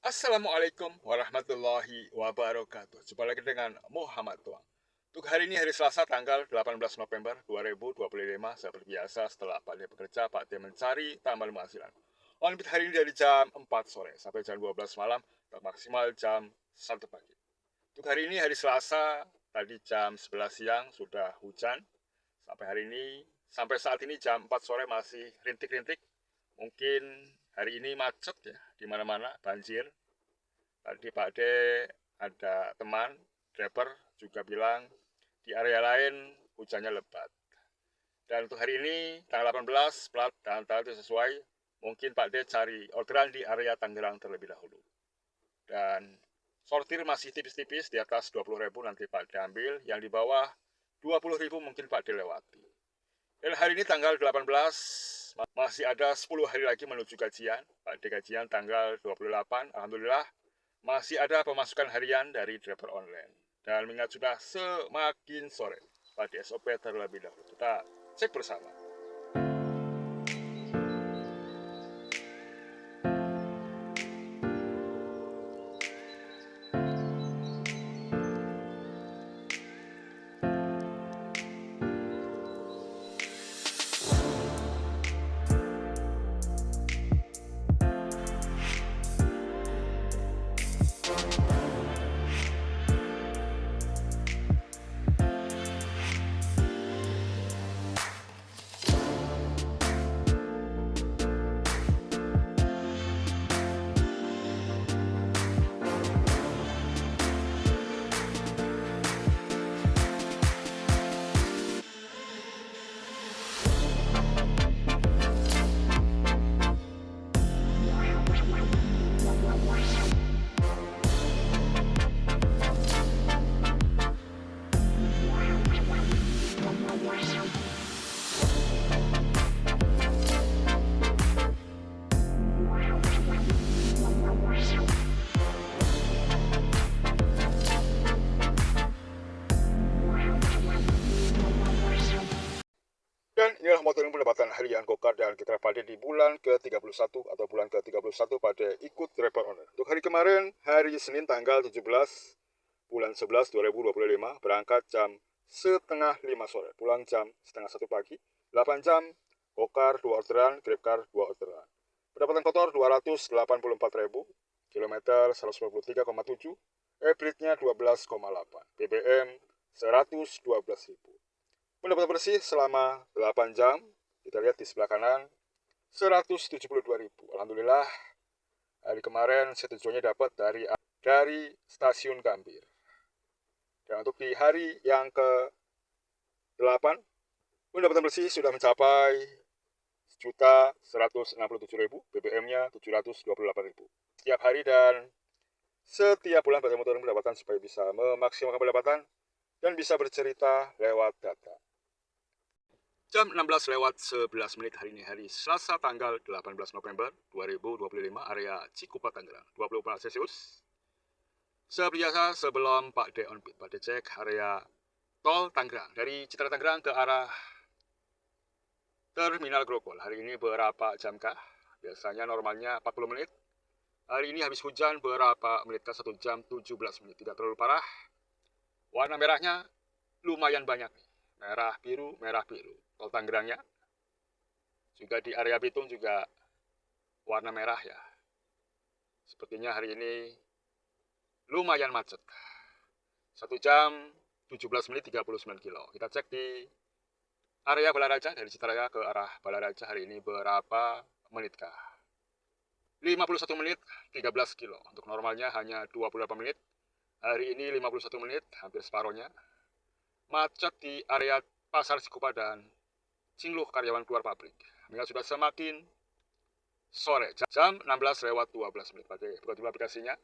Assalamualaikum warahmatullahi wabarakatuh. Jumpa lagi dengan Muhammad Tuang. Untuk hari ini hari Selasa tanggal 18 November 2025, seperti biasa setelah Pak D bekerja, Pak D mencari tambahan penghasilan. On beat hari ini dari jam 4 sore sampai jam 12 malam dan maksimal jam 1 pagi. Untuk hari ini hari Selasa, tadi jam 11 siang sudah hujan. Sampai hari ini, sampai saat ini jam 4 sore masih rintik-rintik. Mungkin hari ini macet ya, di mana-mana banjir. Tadi Pak D ada teman driver juga bilang di area lain hujannya lebat. Dan untuk hari ini tanggal 18 plat dan tanggal itu sesuai, mungkin Pak D cari orderan di area Tangerang terlebih dahulu. Dan sortir masih tipis-tipis di atas 20.000 nanti Pak D ambil, yang di bawah 20.000 mungkin Pak D lewati. Dan hari ini tanggal 18 masih ada 10 hari lagi menuju gajian. Pak D gajian tanggal 28, alhamdulillah masih ada pemasukan harian dari driver online. Dan mengingat sudah semakin sore, pada SOP terlebih dahulu. Kita cek bersama. Dan inilah monitoring pendapatan harian Gokar dan kita pada di bulan ke-31 atau bulan ke-31 pada ikut driver online. Untuk hari kemarin, hari Senin tanggal 17 bulan 11 2025, berangkat jam setengah 5 sore, pulang jam setengah 1 pagi, 8 jam, Gokar 2 orderan, Grabcar 2 orderan. Pendapatan kotor 284.000, kilometer 123,7, average-nya 12,8, BBM 112.000. Pendapatan bersih selama 8 jam, kita lihat di sebelah kanan, 172.000. Alhamdulillah, hari kemarin saya tujuannya dapat dari stasiun Gambir. Dan untuk di hari yang ke-8, pendapatan bersih sudah mencapai 1.167.000, BBM-nya 728.000. Setiap hari dan setiap bulan pada motor pendapatan supaya bisa memaksimalkan pendapatan dan bisa bercerita lewat data. Jam 16 lewat 11 menit hari ini, hari Selasa tanggal 18 November 2025, area Cikupa Tangerang, 24 Celsius. Seperti biasa, sebelum Pak D on beat, Pak D cek area tol Tangerang. Dari Citra Tangerang ke arah Terminal Grogol. Hari ini berapa jam kah? Biasanya normalnya 40 menit. Hari ini habis hujan berapa menit kah? 1 jam 17 menit. Tidak terlalu parah. Warna merahnya lumayan banyak nih. Merah biru, merah biru. Tol Tangerangnya. Juga di area Bitung juga warna merah ya. Sepertinya hari ini lumayan macet. 1 jam 17 menit 39 kilo. Kita cek di area Balaraja, dari Citaraya ke arah Balaraja hari ini berapa menit kah? 51 menit 13 kilo. Untuk normalnya hanya 28 menit. Hari ini 51 menit, hampir separohnya. Macet di area Pasar Cikupa dan Cingluh karyawan keluar pabrik. Hingga sudah semakin sore, jam 16 lewat 12 menit. Buka dulu aplikasinya.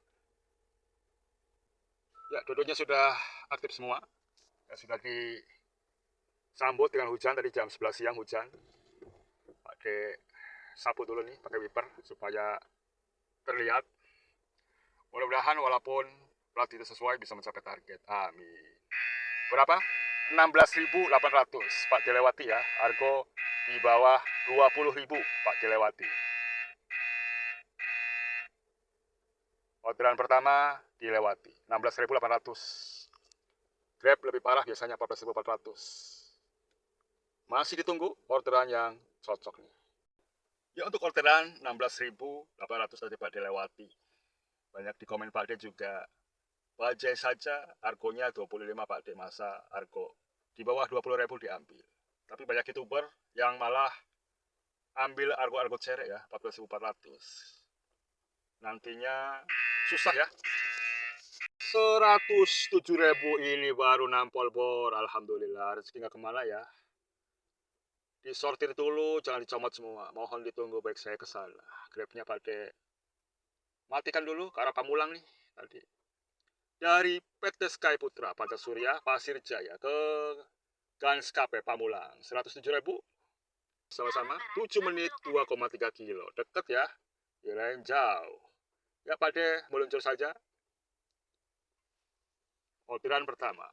Ya, dua-duanya sudah aktif semua. Ya, sudah disambut dengan hujan, tadi jam 11 siang hujan. Pakai sapu dulu nih, pakai wiper supaya terlihat. Mudah-mudahan walaupun plat tidak sesuai bisa mencapai target. Amin. Berapa? 16.800 Pak dilewati ya. Argo di bawah 20.000 Pak dilewati. Orderan pertama dilewati 16.800. Grab lebih parah, biasanya 14.400. Masih ditunggu orderan yang cocok nih. Ya, untuk orderan 16.800 tadi Pak dilewati. Banyak di komen Pak De juga. Bajai saja argonya 25 Pak De, masa argo di bawah 20.000 diambil. Tapi banyak youtuber yang malah ambil argo-argo cerek ya, 14.400. Nantinya susah ya. 107.000 ini baru nampol bor. Alhamdulillah, rezeki nggak kemana ya. Disortir dulu, jangan dicomot semua. Mohon ditunggu, baik saya ke sana. Grabnya pakai matikan dulu ke arah Pamulang nih tadi. Dari PT Sky Putra Pancasurya Pasir Jaya ke Ganskape Pamulang 107.000. Sama-sama 7 menit 2,3 kilo. Deket ya, kirain jauh. Ya Pak De, meluncur saja. Orderan pertama.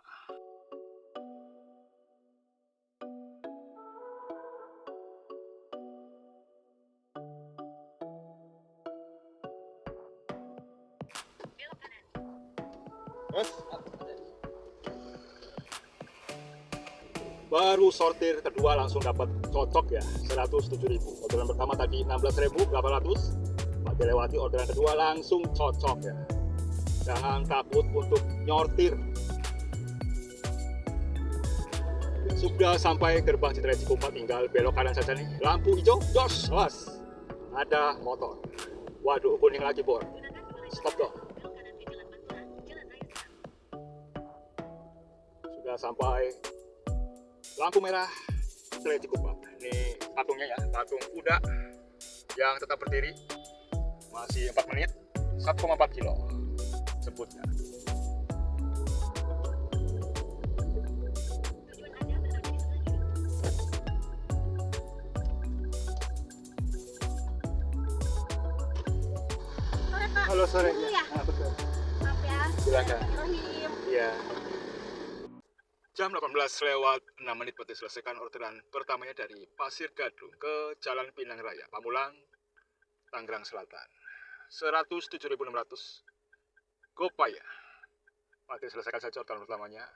Baru sortir kedua langsung dapat cocok ya, 107.000. Orderan pertama tadi 16.800. Pak dilewati orderan kedua langsung cocok ya. Jangan takut untuk nyortir. Sudah sampai gerbang Citra Cikupa, tinggal belok kanan saja nih. Lampu hijau, jos, awas. Ada motor. Waduh, kuning lagi bor. Stop dong. Sudah sampai lampu merah Citra Cikupa. Ini patungnya ya, patung kuda yang tetap berdiri. Masih 4 menit, 1,4 kilo jemputnya. Halo sore ya. Nah, betul. Maaf ya. Silakan. Rohim. Iya. Jam 18:06 berarti selesaikan orderan pertamanya dari Pasir Gadung ke Jalan Pinang Raya, Pamulang, Tangerang Selatan. 107.600. Gopay ya. Berarti selesaikan saja orderan pertamanya.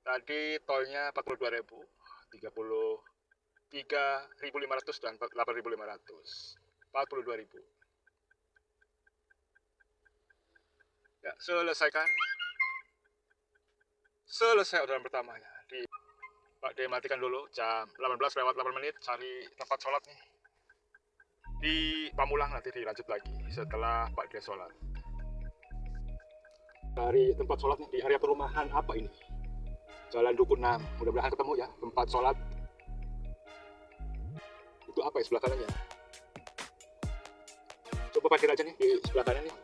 Tadi tolnya 42.000, 33.500 dan 8.500. 42.000. Ya, selesai orderan pertamanya. Pak D matikan dulu, jam 18:08 cari tempat sholat nih. Di Pamulang, nanti dilanjut lagi setelah Pak D sholat. Cari tempat sholat nih di area perumahan apa ini? Jalan Dukun 6, mudah-mudahan ketemu ya tempat sholat. Itu apa ya sebelah kanannya? Coba parkir aja nih di sebelah kanan nih.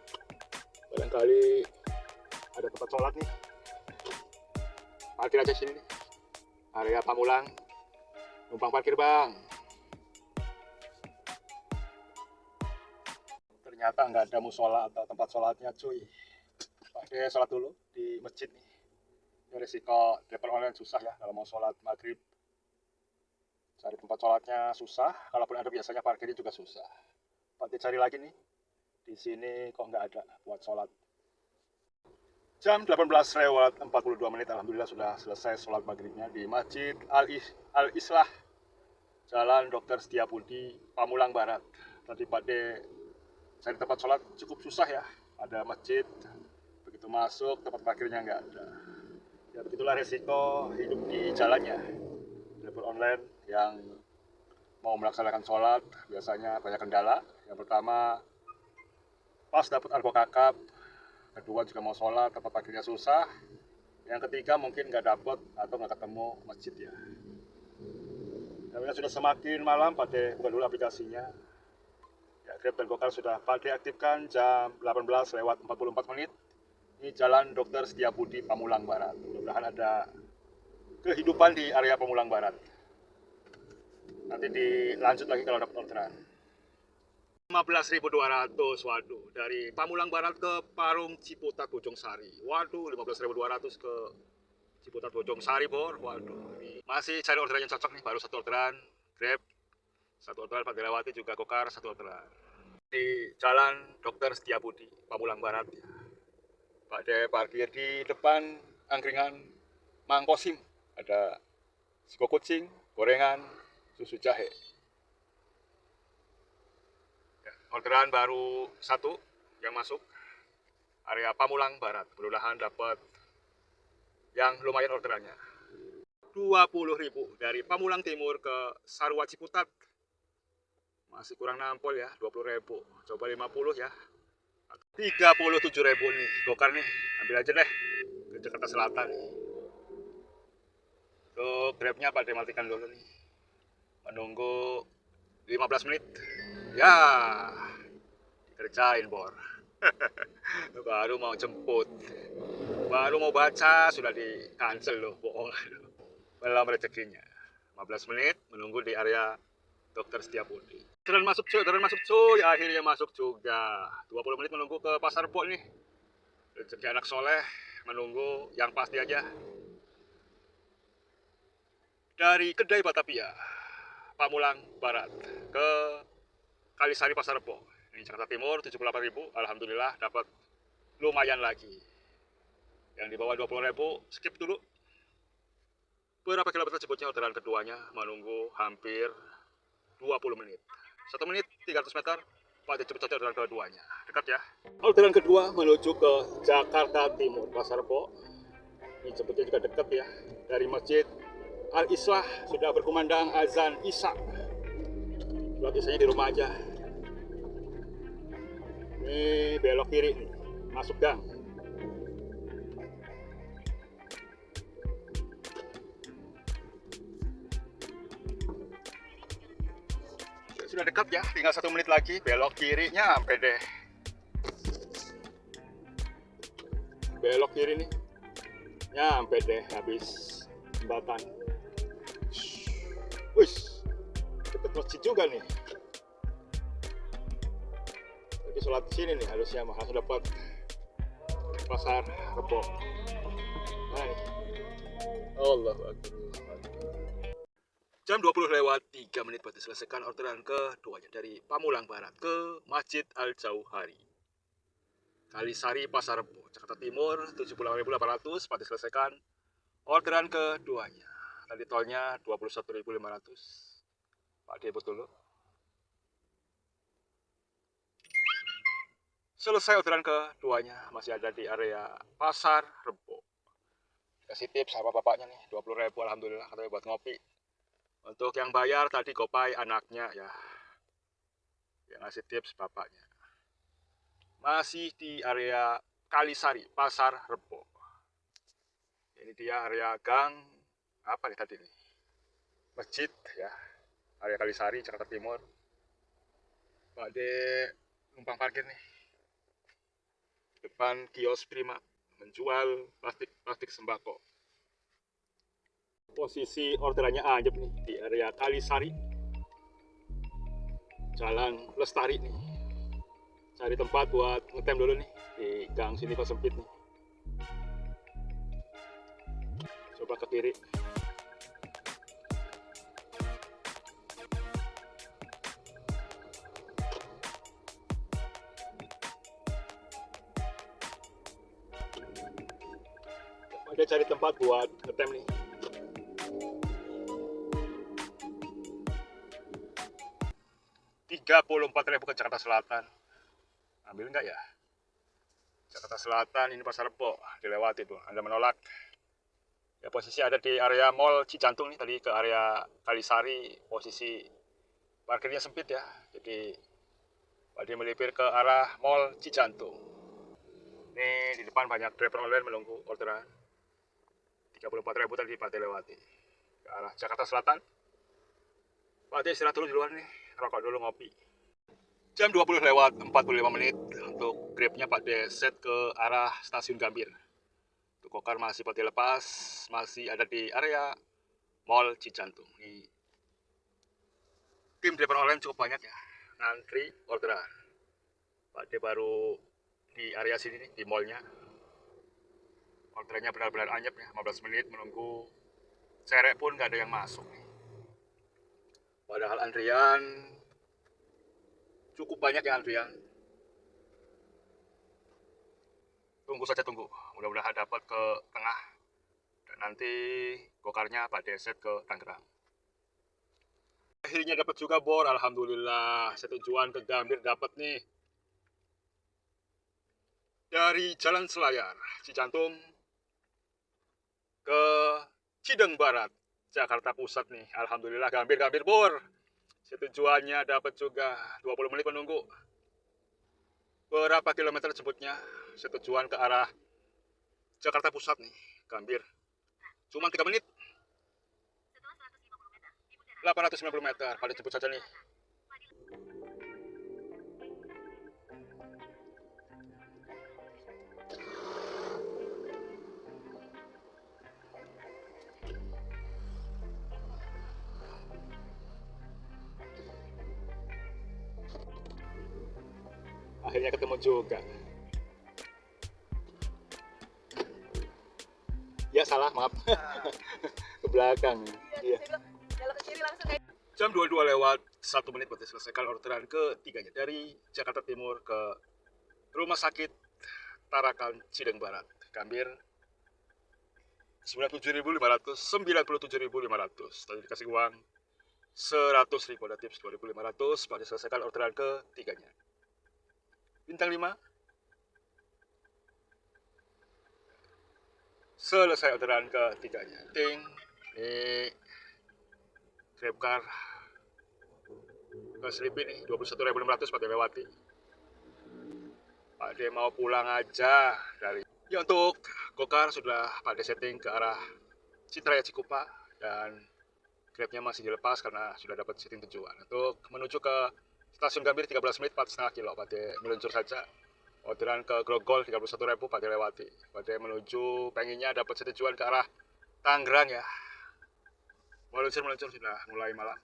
Barangkali ada tempat sholat nih. Parkir aja sini nih. Area Pamulang. Numpang parkir bang. Ternyata nggak ada musola atau tempat sholatnya cuy. Pakai sholat dulu di masjid nih. Ini resiko driver online susah ya kalau mau sholat maghrib. Cari tempat sholatnya susah. Kalaupun ada biasanya parkirnya juga susah. Pakai cari lagi nih. Di sini kok nggak ada buat sholat. Jam 18:42, alhamdulillah sudah selesai sholat maghribnya di Masjid Al-Islah, Jalan Dr. Setiabudi, Pamulang Barat. Tadi Pak D cari tempat sholat cukup susah ya. Ada masjid, begitu masuk tempat parkirnya nggak ada. Ya begitulah resiko hidup di jalannya. Driver online yang mau melaksanakan sholat biasanya banyak kendala. Yang pertama, pas dapat argo kakap. Kedua juga mau sholat, tempat parkirnya susah. Yang ketiga mungkin nggak dapat atau nggak ketemu masjid ya. Karena sudah semakin malam, Pak D buka dulu aplikasinya. Ya, Grab dan Gokar sudah Pak D aktifkan jam 18:44. Ini Jalan Dr. Setiabudi, Pamulang Barat. Mudah-mudahan ada kehidupan di area Pamulang Barat. Nanti dilanjut lagi kalau dapat orderan. 15.200, waduh, dari Pamulang Barat ke Parung Ciputat Bojong Sari. Waduh, 15.200 ke Ciputat Bojong Sari bor. Waduh, ini masih cari orderan yang cocok nih. Baru satu orderan Grab, satu orderan Pak Dilewati juga Gokar, satu orderan. di Jalan Dr. Setiabudi, Pamulang Barat. Pak De parkir di depan angkringan Mang Kosim. Ada sego kucing, gorengan, susu jahe. Orderan baru satu yang masuk area Pamulang Barat. Mudah-mudahan dapat yang lumayan orderannya. 20.000 dari Pamulang Timur ke Sarua Ciputat. Masih kurang nampol ya, 20.000. Coba 50 ya. 37.000 nih, gokar nih. Ambil aja deh ke Jakarta Selatan. Untuk grabnya Pak dimatikan dulu nih. Menunggu 15 menit. Ya, dikerjain bor. Baru mau jemput. Baru mau baca sudah di cancel loh, bohong. Belum rezekinya. 15 menit menunggu di area Dr. Setiabudi. Orderan masuk cuy, akhirnya masuk juga. 20 menit menunggu ke Pasar Rebo nih. Rezeki anak soleh, menunggu yang pasti aja. Dari Kedai Batavia, Pamulang Barat, ke Kalisari Pasar Rebo. Ini Jakarta Timur, 78.000, alhamdulillah dapat lumayan lagi. Yang di bawah 20.000, skip dulu. Berapa kilometer jemputnya orderan keduanya, menunggu hampir 20 menit. 1 menit 300 meter, Pak cepet-cepet orderan keduanya. Dekat ya. Orderan kedua menuju ke Jakarta Timur, Pasar Rebo. Ini jemputnya juga dekat ya. Dari Masjid Al-Islah sudah berkumandang azan Isya. Sholat Isyanya di rumah aja. Ini belok kiri nih, masuk gang. Sudah dekat ya, tinggal 1 menit lagi, belok kirinya sampai deh. Belok kiri nih, nyampe deh habis jembatan. Wih, deket masjid juga nih. Jadi sholat di sini nih harusnya mah langsung dapat Pasar Rebo. Nah, Allahu Akbar. Jam 20 lewat 3 menit berarti selesaikan orderan keduanya dari Pamulang Barat ke Masjid Al-Jauhari. Kalisari Pasar Rebo, Jakarta Timur, 78.800 berarti selesaikan orderan keduanya. Tadi tolnya 21.500. Pak debut dulu. Selesai orderan keduanya, masih ada di area Pasar Rebo. Kasih tips sama bapaknya nih, 20.000 alhamdulillah, katanya buat ngopi. Untuk yang bayar tadi Gopay anaknya ya. Yang ngasih tips bapaknya. Masih di area Kalisari, Pasar Rebo. Ini dia area gang, apa nih tadi nih? Masjid ya, area Kalisari, Jakarta Timur. Pak De numpang parkir nih. Depan kios Prima, menjual plastik sembako. Posisi orderannya anjep nih di area Kalisari, Jalan Lestari nih. Cari tempat buat ngetem dulu nih di gang sini kok sempit nih. Coba ke kiri. Ada cari tempat buat ngetem nih. Rp34.000 ke Jakarta Selatan. Ambil nggak ya? Jakarta Selatan ini Pasar Rebo, dilewati tuh. Anda menolak. Ya posisi ada di area Mall Cijantung nih, tadi ke area Kalisari, posisi parkirnya sempit ya. Jadi Pak De melipir ke arah Mall Cijantung. Ini di depan banyak driver online menunggu orderan. 34.000 tadi Pak De lewati. Ke arah Jakarta Selatan. Pak De istirahat dulu di luar nih, rokok dulu ngopi. Jam 20 lewat 45 menit untuk grabnya Pak De set ke arah Stasiun Gambir. Untuk Gokar masih Pak De lepas, masih ada di area Mall Cijantung. Ini tim driver online cukup banyak ya, ngantri orderan. Pak De baru di area sini nih, di mallnya. Orderannya benar-benar anyep ya, 15 menit menunggu cerek pun nggak ada yang masuk nih. Padahal antrian Cukup banyak yang antrian. Tunggu saja tunggu. Mudah-mudahan dapat ke tengah. Dan nanti gokarnya Pak Deset ke Tangerang. Akhirnya dapat juga bor, alhamdulillah. Setujuan ke Gambir dapat nih. Dari Jalan Selayar, Cijantung ke Cideng Barat, Jakarta Pusat nih. Alhamdulillah Gambir bor. Setujuannya dapat juga 20 menit menunggu. Berapa kilometer jemputnya? Setujuan ke arah Jakarta Pusat nih, Gambir. Cuma 3 menit. 890 meter, pada jemput saja nih. Akhirnya ketemu juga. Ya salah, maaf. Ke belakang. Iya. Jam 22 lewat 1 menit berarti selesaikan orderan ketiganya dari Jakarta Timur ke Rumah Sakit Tarakan Cideng Barat. Gambir 97.500, 97.500. Tadi dikasih uang 100.000, ada tips 2.500. Pada selesaikan orderan ketiganya. Bintang 5. Selesai orderan ketiganya. Ting. Ini Grabcar ke Selipi nih, 21.600 pada lewati. Pak D mau pulang aja dari. Ya untuk gokar sudah Pak D setting ke arah Citraya Cikupa dan Grabnya masih dilepas karena sudah dapat setting tujuan. Untuk menuju ke stasiun Gambir 13 menit 4,5 kilo. Pak D meluncur saja. Orderan ke Grogol 31.000 Pak D lewati. Pak D menuju pengennya dapat tujuan ke arah Tangerang ya. Meluncur sudah mulai malam.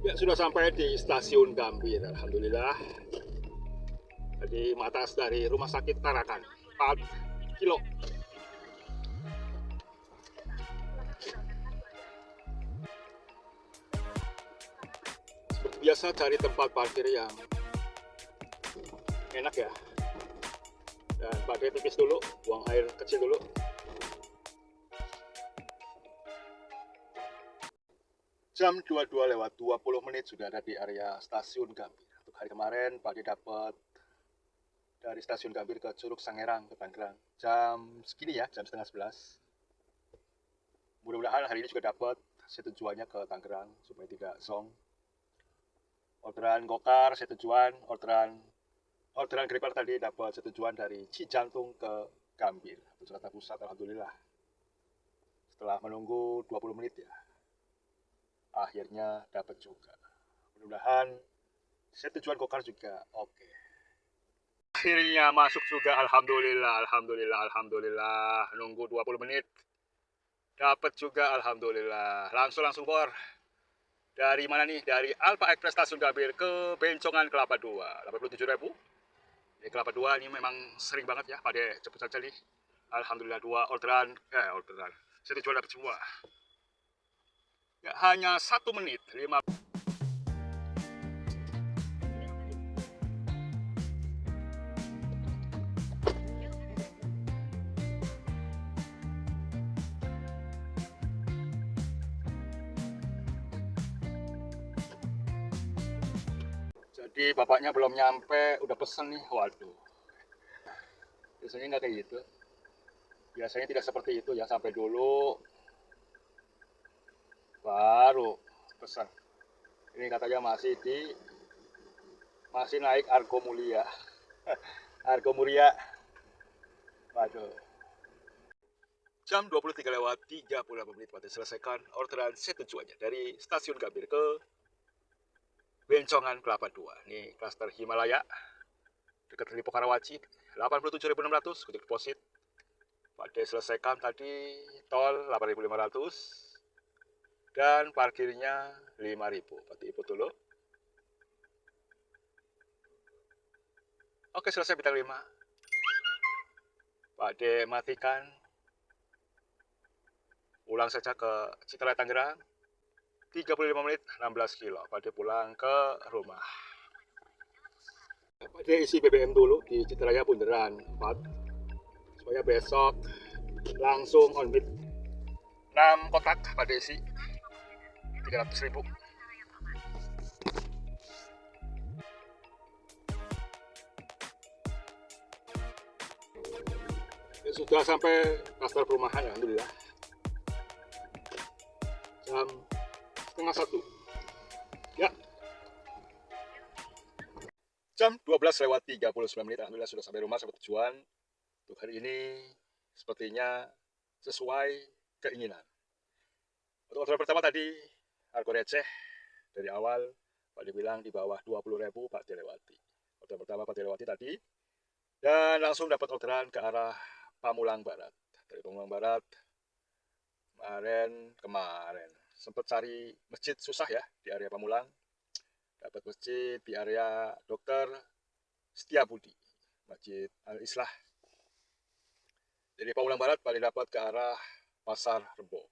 Ya sudah sampai di stasiun Gambir, alhamdulillah. Jadi atas dari Rumah Sakit Tarakan 4 kilo. Seperti biasa cari tempat parkir yang enak ya. Dan pakai tipis dulu, buang air kecil dulu. Jam 22 lewat 20 menit sudah ada di area stasiun Gambir. Untuk hari kemarin Pak D dapat dari stasiun Gambir ke Curug Sangerang ke Tangerang. Jam segini ya, jam setengah 11. Mudah-mudahan hari ini juga dapat setujuannya ke Tangerang supaya tidak zong. Orderan gokar setujuan, orderan Grabcar tadi dapat setujuan dari Cijantung ke Gambir, Jakarta Pusat, alhamdulillah. Setelah menunggu 20 menit ya. Akhirnya dapat juga. Mudah-mudahan setujuan gokar juga oke. Akhirnya masuk juga, alhamdulillah. Nunggu 20 menit. Dapat juga, alhamdulillah. Langsung bor. Dari mana nih? Dari Alpha Express Stasiun Gambir ke Bencongan Kelapa 2. 87.000. Di Kelapa 2 ini memang sering banget ya pada cepet saja nih. Alhamdulillah orderan. Setujuan dapat semua. Ya, hanya 1 menit 5. Jadi bapaknya belum nyampe udah pesen nih. Waduh, biasanya nggak kayak gitu. Biasanya tidak seperti itu ya, sampai dulu baru pesan. Ini katanya masih naik Argo Mulia. Argo Mulia. Waduh. Jam 23 lewat 38 menit pada selesaikan orderan setujuannya dari stasiun Gambir ke Bencongan Kelapa 2. Ini klaster Himalaya dekat Lipo Karawaci. 87.600 untuk deposit. Pada selesaikan tadi tol 8.500 dan parkirnya 5.000. Berarti input dulu. Oke, selesai bintang 5. Pak D matikan. Ulang saja ke Citraya Tangerang. 35 menit 16 kilo. Pak De pulang ke rumah. Pak De isi BBM dulu di Citraya Bundaran 4 supaya besok langsung on bid 6 kotak Pak De isi 300.000. Sudah sampai kastel perumahan, alhamdulillah. Jam setengah 1. Ya. Jam 12:39, alhamdulillah sudah sampai rumah, sampai tujuan. Untuk hari ini sepertinya sesuai keinginan. Untuk order pertama tadi harga receh dari awal Pak De bilang di bawah 20.000 Pak De lewati. Order pertama Pak De lewati tadi dan langsung dapat orderan ke arah Pamulang Barat. Dari Pamulang Barat kemarin sempat cari masjid susah ya di area Pamulang. Dapat masjid di area Dr. Setiabudi, Masjid Al-Islah. Dari Pamulang Barat paling dapat ke arah Pasar Rebo,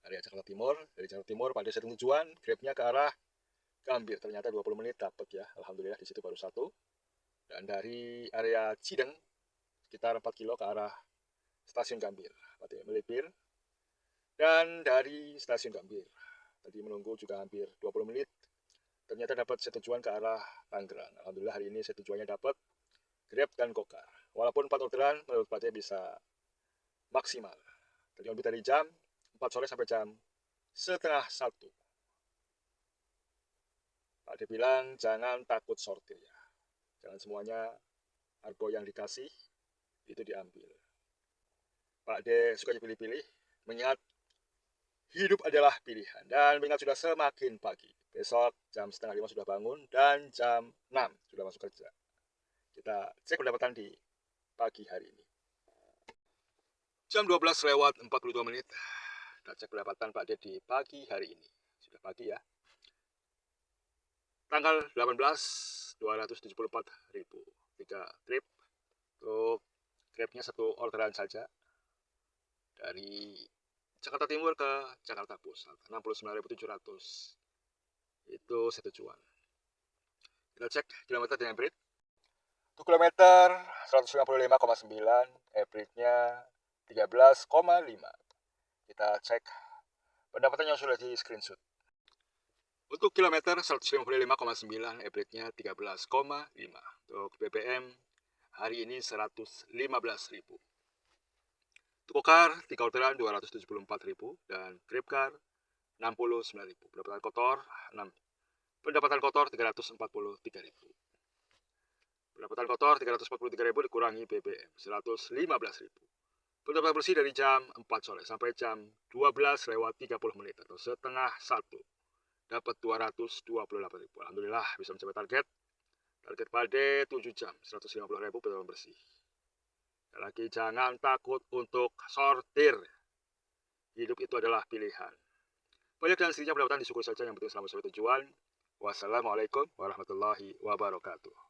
area Jakarta Timur. Dari Jakarta Timur pada satu tujuan, grabnya ke arah Gambir. Ternyata 20 menit dapat ya, alhamdulillah di situ baru satu. Dan dari area Cideng sekitar 4 kilo ke arah stasiun Gambir, Pak De melipir. Dan dari stasiun Gambir tadi menunggu juga hampir 20 menit. Ternyata dapat setujuan ke arah Tangerang. Alhamdulillah hari ini setujuannya dapat Grab dan Gokar. Walaupun 4 orderan menurut Pak De bisa maksimal. Tadi on bid dari jam 4 sore sampai jam setengah 1. Pak De bilang jangan takut sortir ya. Jangan semuanya argo yang dikasih itu diambil. Pak De suka pilih-pilih, mengingat hidup adalah pilihan. Dan mengingat sudah semakin pagi. Besok jam setengah 5 sudah bangun dan jam 6 sudah masuk kerja. Kita cek pendapatan di pagi hari ini. Jam 12:42 menit. Kita cek pendapatan Pak De di pagi hari ini. Sudah pagi ya. Tanggal 18, 274.000. 3 trip. Untuk grabnya satu orderan saja. Dari Jakarta Timur ke Jakarta Pusat. 69.700. Itu setujuan. Kita cek kilometer dengan average. Untuk kilometer 155,9, average-nya 13,5. Kita cek pendapatannya sudah di screenshot. Untuk kilometer 155,9, average-nya 13,5. Untuk BBM hari ini 115.000. Untuk Gokar 3 orderan 274.000 dan Grabcar 69.000. Pendapatan kotor 6. Pendapatan kotor 343.000. Pendapatan kotor 343.000 dikurangi BBM 115.000. Pendapatan bersih dari jam 4 sore sampai jam 12:30 menit atau setengah 1 dapat 228.000. Alhamdulillah bisa mencapai target. Target Pak De 7 jam 150.000 pendapatan bersih. Dan lagi jangan takut untuk sortir. Hidup itu adalah pilihan. Banyak dan sedikitnya pendapatan disyukur saja, yang penting selamat sampai tujuan. Wassalamualaikum warahmatullahi wabarakatuh.